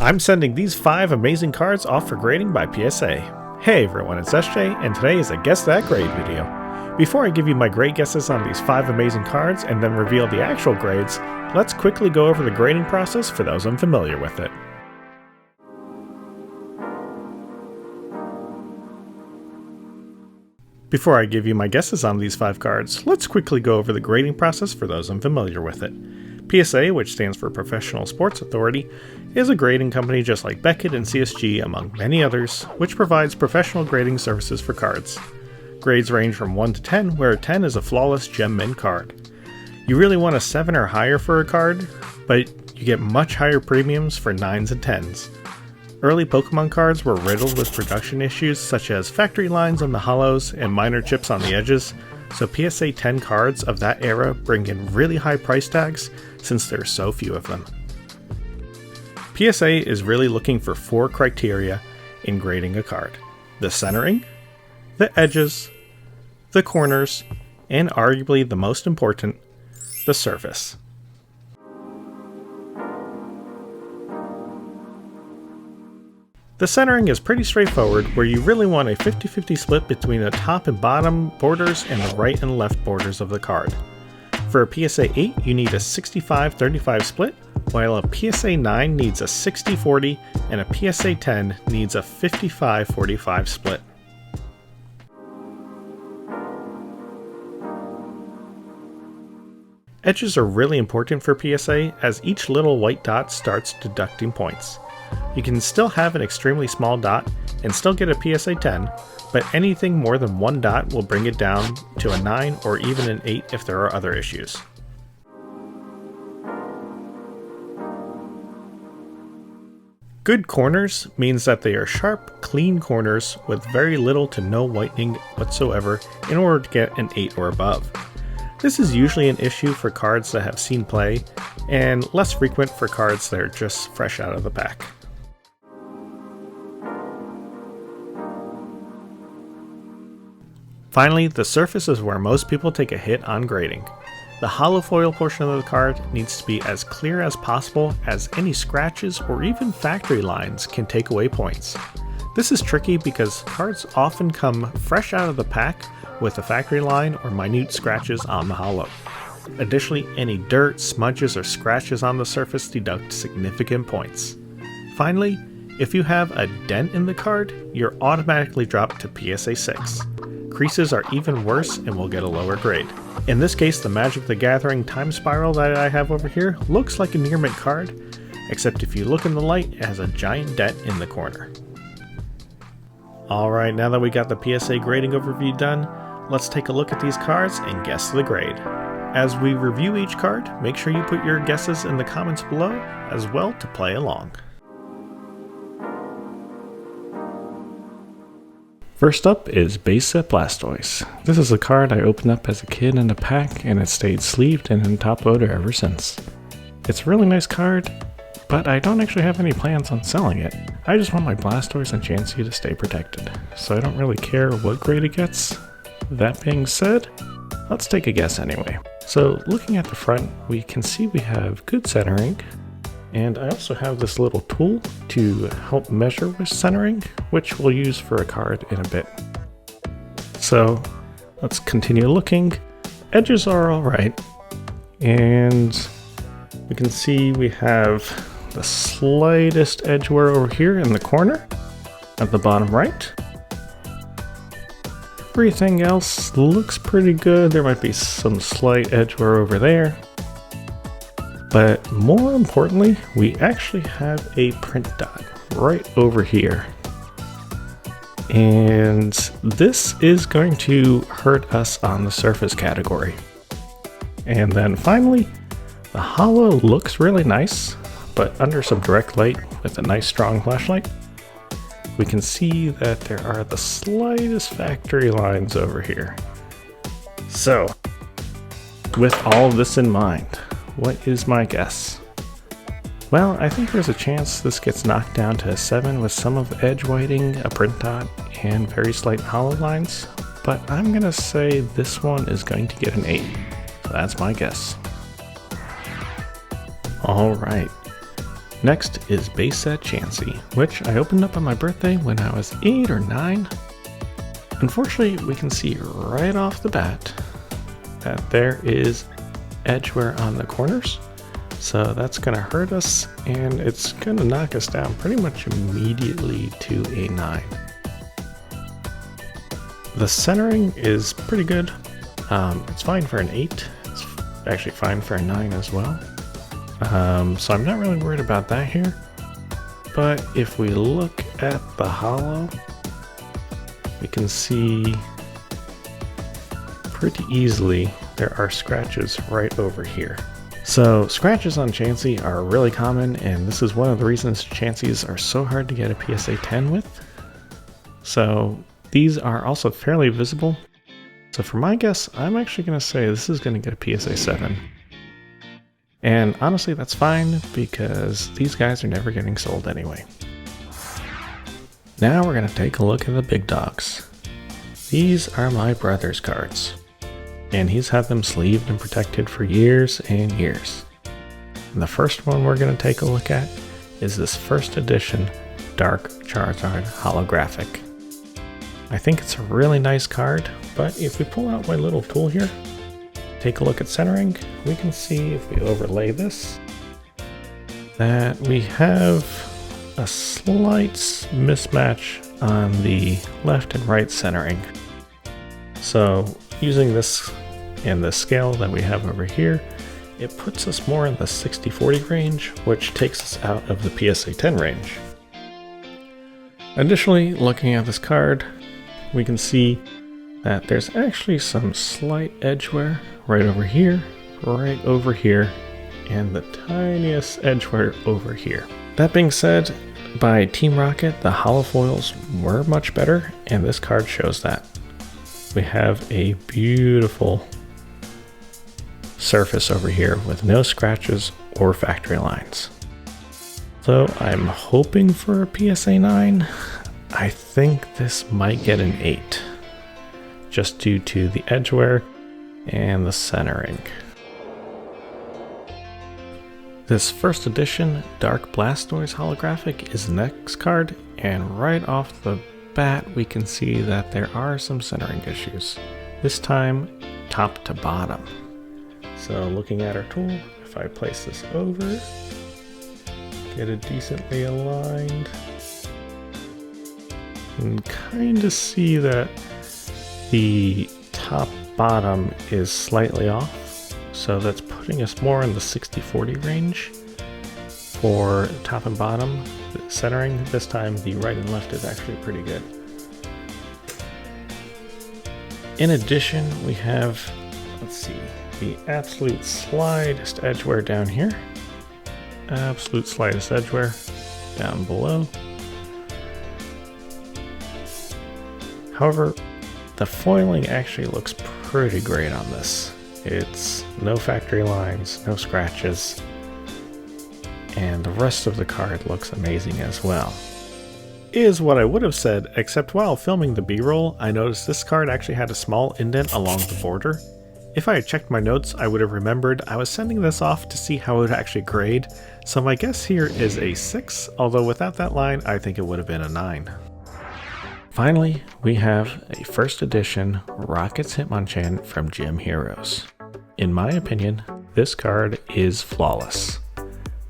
I'm sending these 5 amazing cards off for grading by PSA. Hey everyone, it's SJ, and today is a Guess That Grade video. Before I give you my grade guesses on these 5 amazing cards and then reveal the actual grades, let's quickly go over the grading process for those unfamiliar with it. Before I give you my guesses on these 5 cards, let's quickly go over the grading process for those unfamiliar with it. PSA, which stands for Professional Sports Authority, is a grading company just like Beckett and CSG, among many others, which provides professional grading services for cards. Grades range from 1 to 10, where 10 is a flawless gem mint card. You really want a 7 or higher for a card, but you get much higher premiums for 9s and 10s. Early Pokemon cards were riddled with production issues such as factory lines on the hollows and minor chips on the edges, so PSA 10 cards of that era bring in really high price tags since there are so few of them. PSA is really looking for 4 criteria in grading a card: the centering, the edges, the corners, and arguably the most important, the surface. The centering is pretty straightforward, where you really want a 50-50 split between the top and bottom borders and the right and left borders of the card. For a PSA 8, you need a 65-35 split, while a PSA 9 needs a 60-40 and a PSA 10 needs a 55-45 split. Edges are really important for PSA, as each little white dot starts deducting points. You can still have an extremely small dot and still get a PSA 10, but anything more than 1 dot will bring it down to a 9 or even an 8 if there are other issues. Good corners means that they are sharp, clean corners with very little to no whitening whatsoever in order to get an 8 or above. This is usually an issue for cards that have seen play, and less frequent for cards that are just fresh out of the pack. Finally, the surface is where most people take a hit on grading. The hollow foil portion of the card needs to be as clear as possible, as any scratches or even factory lines can take away points. This is tricky because cards often come fresh out of the pack with a factory line or minute scratches on the hollow. Additionally, any dirt, smudges, or scratches on the surface deduct significant points. Finally, if you have a dent in the card, you're automatically dropped to PSA 6. Creases are even worse and will get a lower grade. In this case, the Magic the Gathering Time Spiral that I have over here looks like a near mint card, except if you look in the light, it has a giant dent in the corner. Alright, now that we got the PSA grading overview done, let's take a look at these cards and guess the grade. As we review each card, make sure you put your guesses in the comments below as well to play along. First up is PSA Blastoise. This is a card I opened up as a kid in a pack, and it stayed sleeved and in top loader ever since. It's a really nice card, but I don't actually have any plans on selling it. I just want my Blastoise and Chansey to stay protected, so I don't really care what grade it gets. That being said, let's take a guess anyway. So looking at the front, we can see we have good centering, and I also have this little tool to help measure with centering, which we'll use for a card in a bit. So let's continue looking. Edges are alright, and we can see we have the slightest edge wear over here in the corner at the bottom right. Everything else looks pretty good. There might be some slight edge wear over there. But more importantly, we actually have a print dot right over here. And this is going to hurt us on the surface category. And then finally, the hollow looks really nice, but under some direct light with a nice strong flashlight, we can see that there are the slightest factory lines over here. So, with all this in mind, what is my guess? Well, I think there's a chance this gets knocked down to a 7 with some of edge whiting, a print dot, and very slight hollow lines, but I'm gonna say this one is going to get an 8. So that's my guess. Alright, Next is base set Chansey, which I opened up on my birthday when I was 8 or 9. Unfortunately, we can see right off the bat that there is edgeware on the corners, so that's going to hurt us, and it's going to knock us down pretty much immediately to a 9. The centering is pretty good. It's fine for an 8. It's actually fine for a 9 as well. So I'm not really worried about that here. But if we look at the holo, we can see pretty easily there are scratches right over here. So scratches on Chansey are really common, and this is one of the reasons Chanseys are so hard to get a PSA 10 with. So these are also fairly visible. So for my guess, I'm actually going to say this is going to get a PSA 7. And honestly, that's fine because these guys are never getting sold anyway. Now we're going to take a look at the big dogs. These are my brother's cards, and he's had them sleeved and protected for years and years. And the first one we're going to take a look at is this first edition Dark Charizard holographic. I think it's a really nice card, but if we pull out my little tool here, take a look at centering, we can see if we overlay this that we have a slight mismatch on the left and right centering. So using this and the scale that we have over here, it puts us more in the 60-40 range, which takes us out of the PSA 10 range. Additionally, looking at this card, we can see that there's actually some slight edgeware right over here, and the tiniest edgeware over here. That being said, by Team Rocket, the holofoils were much better, and this card shows that. We have a beautiful surface over here with no scratches or factory lines. So I'm hoping for a PSA 9. I think this might get an 8, just due to the edgeware and the centering. This first edition Dark Blastoise holographic is the next card, and right off the bat we can see that there are some centering issues, this time top to bottom. So looking at our tool, if I place this over, get it decently aligned, and kind of see that the top bottom is slightly off, so that's putting us more in the 60-40 range for top and bottom centering. This time the right and left is actually pretty good. In addition, we have, let's see, the absolute slightest edgeware down here, absolute slightest edgeware down below. However, the foiling actually looks pretty great on this. It's no factory lines, no scratches, and the rest of the card looks amazing as well. Is what I would have said, except while filming the B-roll, I noticed this card actually had a small indent along the border. If I had checked my notes, I would have remembered I was sending this off to see how it would actually grade, so my guess here is a 6, although without that line, I think it would have been a 9. Finally, we have a first edition Rockets Hitmonchan from Gym Heroes. In my opinion, this card is flawless.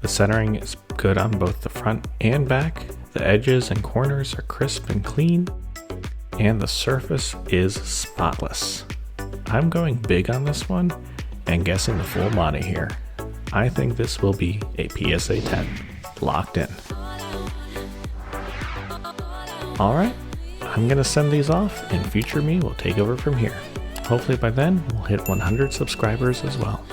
The centering is good on both the front and back, the edges and corners are crisp and clean, and the surface is spotless. I'm going big on this one and guessing the full money here. I think this will be a PSA 10, locked in. Alright, I'm going to send these off and future me will take over from here. Hopefully by then we'll hit 100 subscribers as well.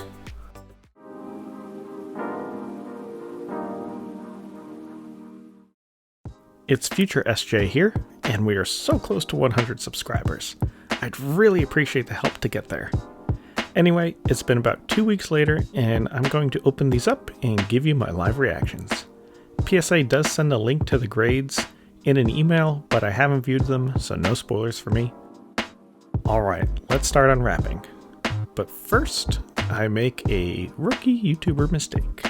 It's Future SJ here, and we are so close to 100 subscribers. I'd really appreciate the help to get there. Anyway, it's been about 2 weeks later, and I'm going to open these up and give you my live reactions. PSA does send a link to the grades in an email, but I haven't viewed them, so no spoilers for me. Alright, let's start unwrapping. But first, I make a rookie YouTuber mistake.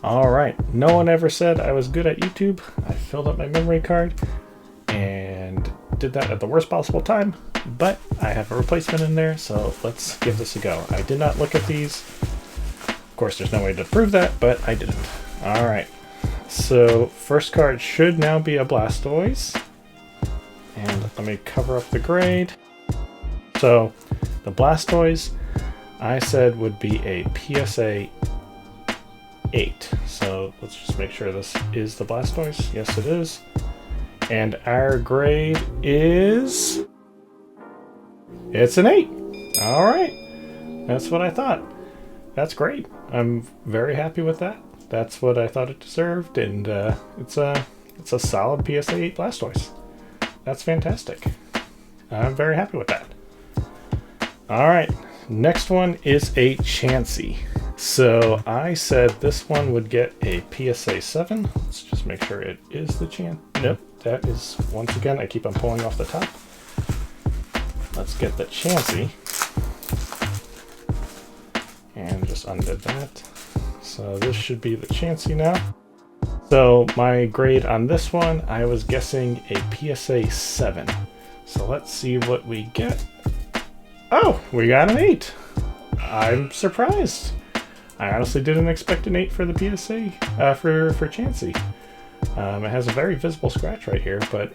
Alright, no one ever said I was good at YouTube. I filled up my memory card and did that at the worst possible time, but I have a replacement in there, so let's give this a go. I did not look at these. Of course, there's no way to prove that, but I didn't. Alright, so first card should now be a Blastoise. And let me cover up the grade. So the Blastoise I said would be a PSA 8. So let's just make sure this is the Blastoise. Yes, it is. And our grade is... it's an 8. All right. That's what I thought. That's great. I'm very happy with that. That's what I thought it deserved. And it's a solid PSA 8 Blastoise. That's fantastic. I'm very happy with that. All right. Next one is a Chansey. So I said this one would get a PSA 7. Let's just make sure it is the Nope, that is, once again, I keep on pulling off the top. Let's get the Chansey. And just undid that. So this should be the Chansey now. So my grade on this one, I was guessing a PSA 7. So let's see what we get. Oh, we got an 8. I'm surprised. I honestly didn't expect an 8 for the PSA, for Chansey. It has a very visible scratch right here, but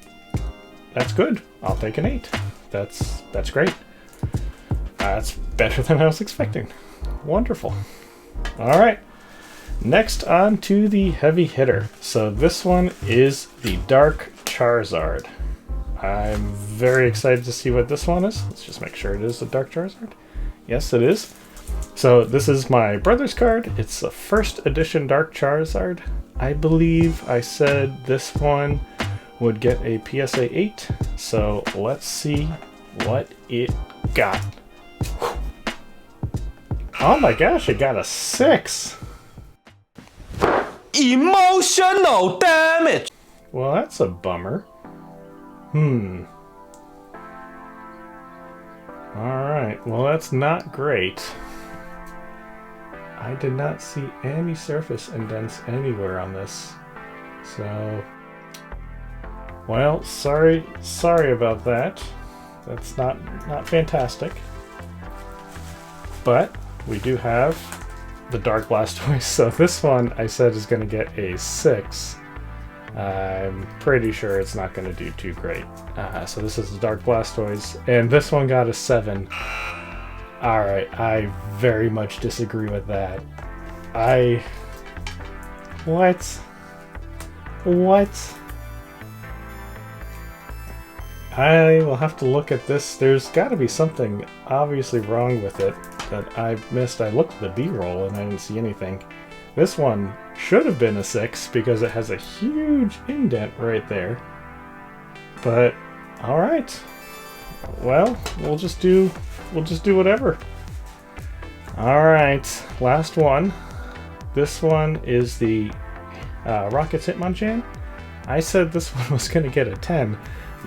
that's good. I'll take an 8. That's great. That's better than I was expecting. Wonderful. All right. Next on to the heavy hitter. So this one is the Dark Charizard. I'm very excited to see what this one is. Let's just make sure it is the Dark Charizard. Yes, it is. So this is my brother's card. It's the first edition Dark Charizard. I believe I said this one would get a PSA 8. So let's see what it got. Oh my gosh, it got a 6. Emotional damage. Well, that's a bummer. Alright, well that's not great. I did not see any surface indents anywhere on this. So, well, sorry about that. That's not fantastic. But we do have the Dark Blastoise. So this one I said is going to get a 6. I'm pretty sure it's not going to do too great. So this is the Dark Blastoise, and this one got a 7. Alright, I very much disagree with that. What? I will have to look at this. There's got to be something obviously wrong with it that I missed. I looked at the B-roll and I didn't see anything. This one should have been a 6 because it has a huge indent right there. But alright. Well, we'll just do whatever. Alright, last one. This one is the Rocket's Hitmonchan. I said this one was going to get a 10.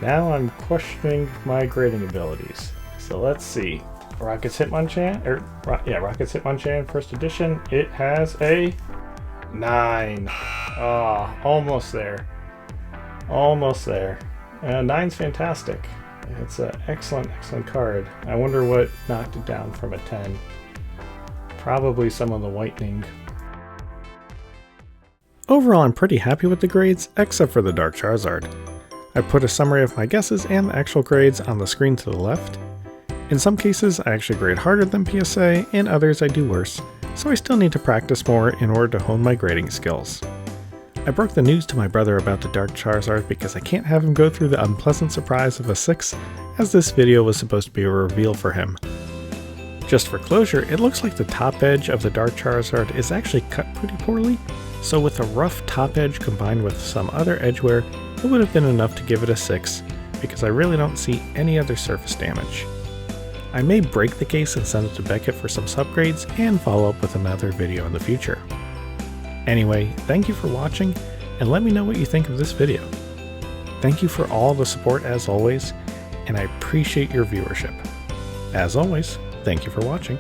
Now I'm questioning my grading abilities. So let's see. Rocket's Hitmonchan, Rocket's Hitmonchan first edition. It has a 9. Oh, almost there. Almost there. 9's fantastic. It's an excellent card. I wonder what knocked it down from a 10. Probably some of the whitening. Overall, I'm pretty happy with the grades, except for the Dark Charizard. I put a summary of my guesses and the actual grades on the screen to the left. In some cases, I actually grade harder than PSA, in others I do worse, so I still need to practice more in order to hone my grading skills. I broke the news to my brother about the Dark Charizard because I can't have him go through the unpleasant surprise of a 6, as this video was supposed to be a reveal for him. Just for closure, it looks like the top edge of the Dark Charizard is actually cut pretty poorly, so with a rough top edge combined with some other edgeware, it would have been enough to give it a 6, because I really don't see any other surface damage. I may break the case and send it to Beckett for some subgrades and follow up with another video in the future. Anyway, thank you for watching, and let me know what you think of this video. Thank you for all the support as always, and I appreciate your viewership. As always, thank you for watching.